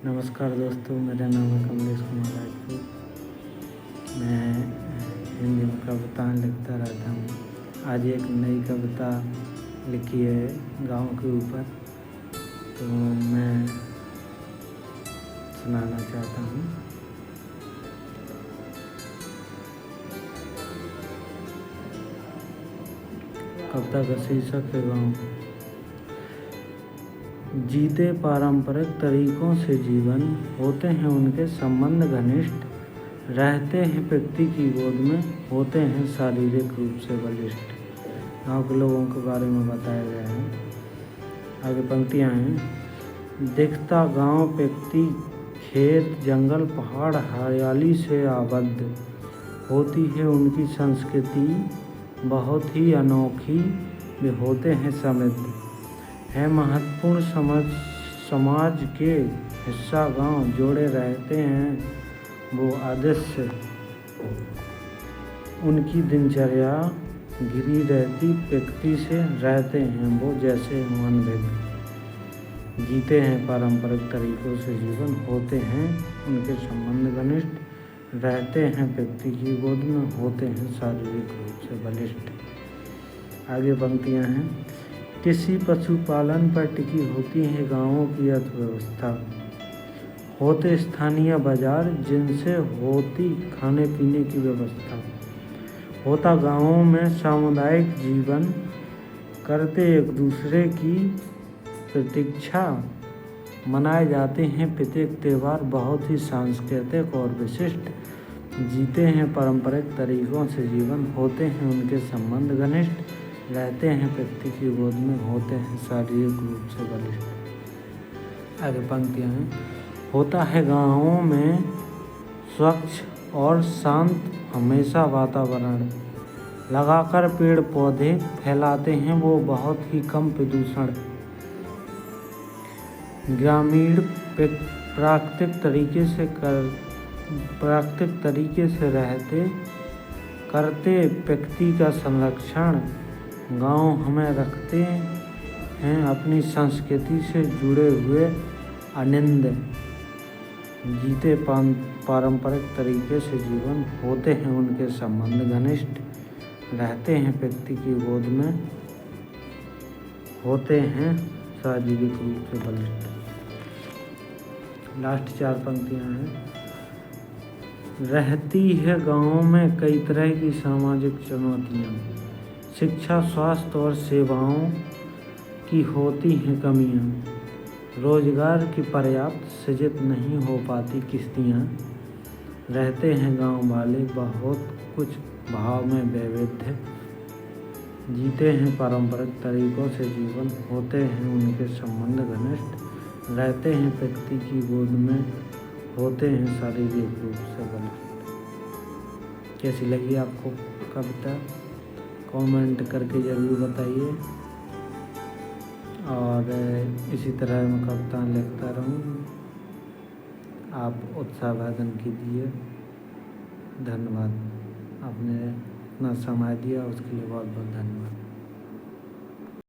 नमस्कार दोस्तों, मेरा नाम है कमलेश कुमार राजपूत। मैं हिंदी में कविताएँ लिखता रहता हूँ। आज एक नई कविता लिखी है गाँव के ऊपर, तो मैं सुनाना चाहता हूँ। कविता का शीर्षक है गाँव। जीते पारंपरिक तरीकों से जीवन, होते हैं उनके संबंध घनिष्ठ, रहते हैं व्यक्ति की गोद में, होते हैं शारीरिक रूप से बलिष्ठ। गाँव के लोगों के बारे में बताया गया है। आगे पंक्तियाँ हैं। दिखता गाँव व्यक्ति खेत जंगल पहाड़ हरियाली से आबद्ध, होती है उनकी संस्कृति बहुत ही अनोखी, वे होते हैं समृद्ध, है महत्वपूर्ण समाज के हिस्सा गांव, जोड़े रहते हैं वो आदर्श, उनकी दिनचर्या घिरी रहती व्यक्ति से, रहते हैं वो जैसे अनभिज्ञ। जीते हैं पारंपरिक तरीकों से जीवन, होते हैं उनके संबंध घनिष्ठ, रहते हैं व्यक्ति की गोद में, होते हैं शारीरिक रूप से बलिष्ठ। आगे पंक्तियाँ हैं। कृषि पशुपालन पर टिकी होती है गाँवों की अर्थव्यवस्था, होते स्थानीय बाजार जिनसे होती खाने पीने की व्यवस्था, होता गाँवों में सामुदायिक जीवन, करते एक दूसरे की प्रतीक्षा, मनाए जाते हैं प्रत्येक त्यौहार बहुत ही सांस्कृतिक और विशिष्ट। जीते हैं पारंपरिक तरीकों से जीवन, होते हैं उनके संबंध घनिष्ठ, रहते हैं व्यक्ति की गोद में, होते हैं शारीरिक रूप से बलिष्ठ। आगे पंक्तियाँ हैं। होता है गाँवों में स्वच्छ और शांत हमेशा वातावरण, लगाकर पेड़ पौधे फैलाते हैं वो बहुत ही कम प्रदूषण, ग्रामीण प्राकृतिक तरीके से रहते करते व्यक्ति का संरक्षण, गांव हमें रखते हैं अपनी संस्कृति से जुड़े हुए आनंद। जीते पारंपरिक तरीके से जीवन, होते हैं उनके संबंध घनिष्ठ, रहते हैं व्यक्ति की गोद में, होते हैं शारीरिक रूप से बलिष्ठ। लास्ट 4 पंक्तियाँ हैं। रहती है गाँव में कई तरह की सामाजिक चुनौतियाँ, शिक्षा स्वास्थ्य और सेवाओं की होती हैं कमियाँ, रोजगार की पर्याप्त सृजित नहीं हो पाती किश्तियाँ, रहते हैं गांव वाले बहुत कुछ भाव में वैविध्य। जीते हैं पारंपरिक तरीकों से जीवन, होते हैं उनके संबंध घनिष्ठ, रहते हैं व्यक्ति की गोद में, होते हैं शारीरिक रूप से बलिष्ठ। कैसी लगी आपको कविता? कमेंट करके ज़रूर बताइए, और इसी तरह मैं कविता लिखता रहूँ। आप उत्साहवर्धन कीजिए। धन्यवाद। आपने इतना समय दिया उसके लिए बहुत बहुत धन्यवाद।